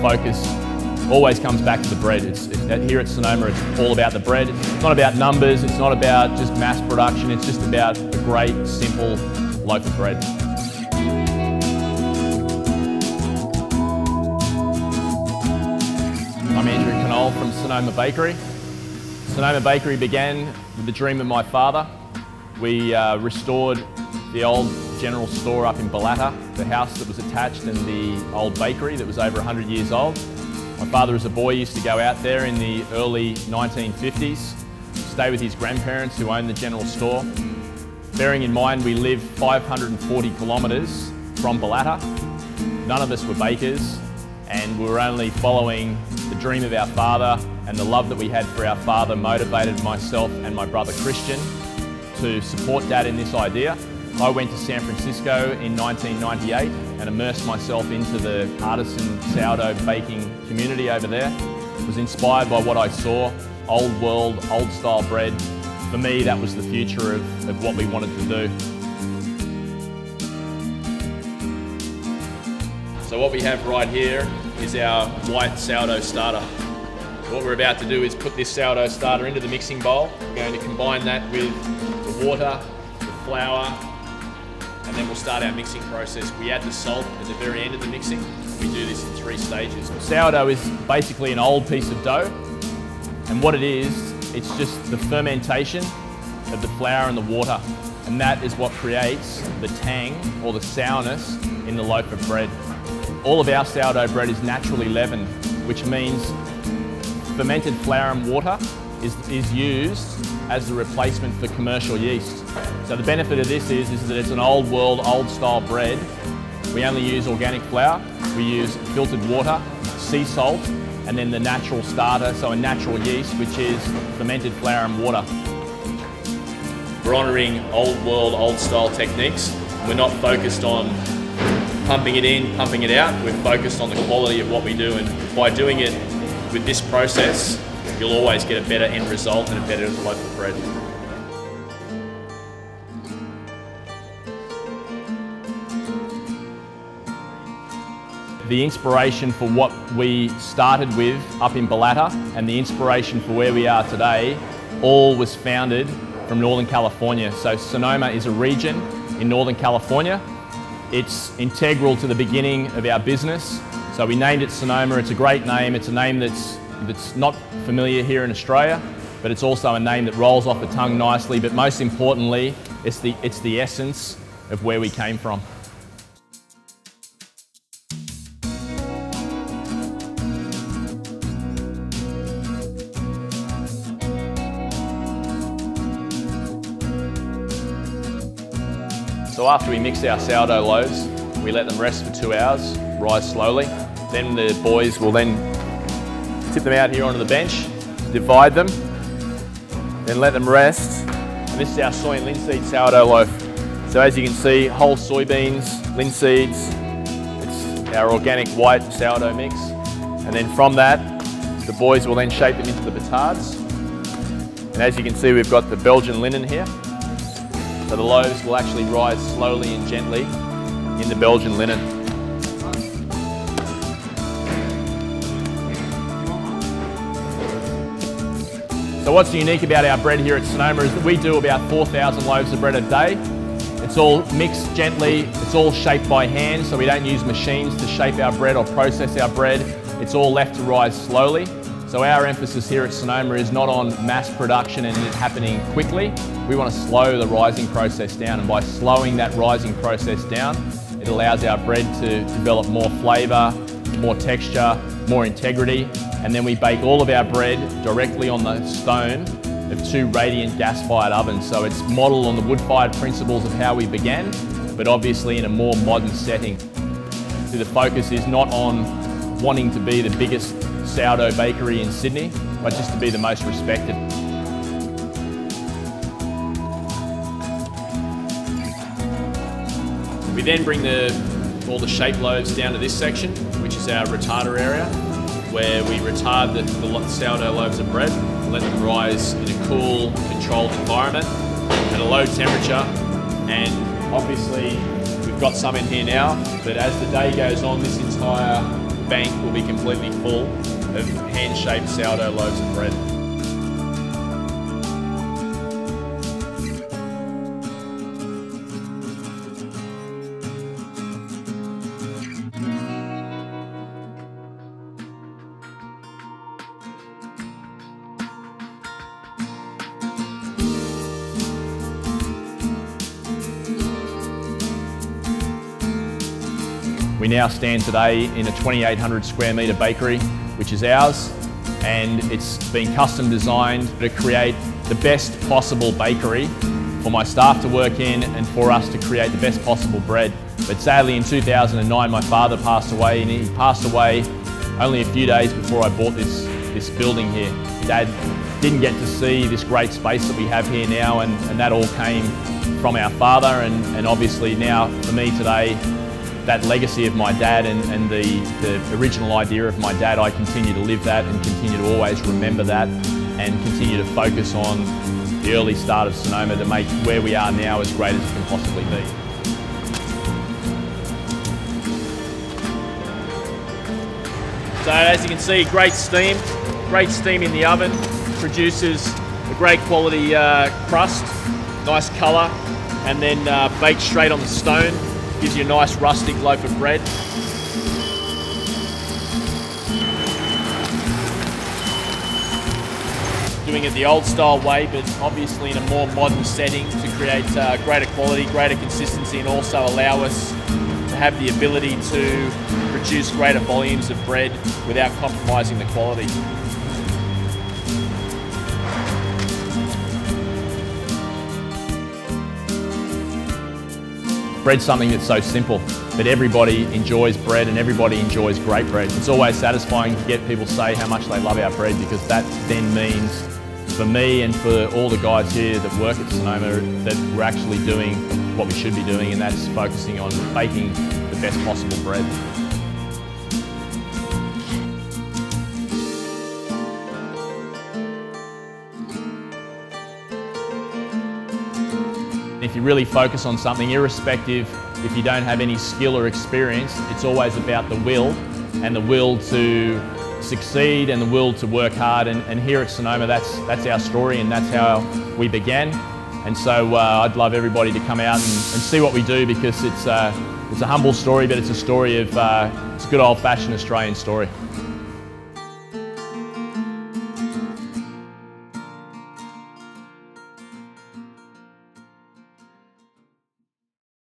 focus always comes back to the bread. Here at Sonoma, it's all about the bread. It's not about numbers, it's not about just mass production, it's just about a great, simple loaf of bread. I'm Andrew Connole from Sonoma Bakery. Sonoma Bakery began with the dream of my father. We restored the old general store up in Bellata, the house that was attached, and the old bakery that was over 100 years old. My father as a boy used to go out there in the early 1950s, stay with his grandparents who owned the general store. Bearing in mind we live 540 kilometres from Bellata, none of us were bakers, and we were only following the dream of our father, and the love that we had for our father motivated myself and my brother Christian to support Dad in this idea. I went to San Francisco in 1998 and immersed myself into the artisan sourdough baking community over there. I was inspired by what I saw, old world, old style bread. For me, that was the future of what we wanted to do. So what we have right here is our white sourdough starter. What we're about to do is put this sourdough starter into the mixing bowl. We're going to combine that with the water, the flour, and then we'll start our mixing process. We add the salt at the very end of the mixing. We do this in 3 stages. Sourdough is basically an old piece of dough, and what it is, it's just the fermentation of the flour and the water, and that is what creates the tang or the sourness in the loaf of bread. All of our sourdough bread is naturally leavened, which means fermented flour and water is used as the replacement for commercial yeast. So the benefit of this is that it's an old world, old style bread. We only use organic flour, we use filtered water, sea salt, and then the natural starter, so a natural yeast, which is fermented flour and water. We're honouring old world, old style techniques. We're not focused on pumping it in, pumping it out. We're focused on the quality of what we do, and by doing it with this process, you'll always get a better end result and a better loaf of bread. The inspiration for what we started with up in Bellata and the inspiration for where we are today all was founded from Northern California. So Sonoma is a region in Northern California. It's integral to the beginning of our business. So we named it Sonoma. It's a great name. It's a name that's not familiar here in Australia, but it's also a name that rolls off the tongue nicely. But most importantly, it's the essence of where we came from. So after we mix our sourdough loaves, we let them rest for 2 hours, rise slowly. Then the boys will then tip them out here onto the bench, divide them, then let them rest. And this is our soy and linseed sourdough loaf. So as you can see, whole soybeans, linseeds, it's our organic white sourdough mix. And then from that, the boys will then shape them into the batards. And as you can see, we've got the Belgian linen here. So the loaves will actually rise slowly and gently in the Belgian linen. So what's unique about our bread here at Sonoma is that we do about 4,000 loaves of bread a day. It's all mixed gently, it's all shaped by hand, so we don't use machines to shape our bread or process our bread. It's all left to rise slowly. So our emphasis here at Sonoma is not on mass production and it happening quickly. We want to slow the rising process down, and by slowing that rising process down, it allows our bread to develop more flavour, more texture, more integrity, and then we bake all of our bread directly on the stone of 2 radiant gas-fired ovens. So it's modelled on the wood-fired principles of how we began, but obviously in a more modern setting. So the focus is not on wanting to be the biggest sourdough bakery in Sydney, but just to be the most respected. We then bring all the shaped loaves down to this section, which is our retarder area, where we retard the sourdough loaves of bread, let them rise in a cool, controlled environment at a low temperature. And obviously we've got some in here now, but as the day goes on, this entire bank will be completely full of hand-shaped sourdough loaves of bread. We now stand today in a 2,800 square metre bakery, which is ours, and it's been custom designed to create the best possible bakery for my staff to work in and for us to create the best possible bread. But sadly in 2009 my father passed away, and he passed away only a few days before I bought this building here. Dad didn't get to see this great space that we have here now, and that all came from our father, and obviously now for me today, that legacy of my dad and the original idea of my dad, I continue to live that and continue to always remember that and continue to focus on the early start of Sonoma to make where we are now as great as it can possibly be. So as you can see, great steam in the oven, produces a great quality crust, nice colour, and then baked straight on the stone. Gives you a nice rustic loaf of bread. Doing it the old style way, but obviously in a more modern setting to create greater quality, greater consistency, and also allow us to have the ability to produce greater volumes of bread without compromising the quality. Bread's something that's so simple, but everybody enjoys bread and everybody enjoys great bread. It's always satisfying to get people say how much they love our bread, because that then means for me and for all the guys here that work at Sonoma that we're actually doing what we should be doing, and that's focusing on baking the best possible bread. If you really focus on something, irrespective if you don't have any skill or experience, it's always about the will, and the will to succeed and the will to work hard. And here at Sonoma, that's our story, and that's how we began. And so I'd love everybody to come out and see what we do, because it's a humble story, but it's a story of, it's a good old-fashioned Australian story.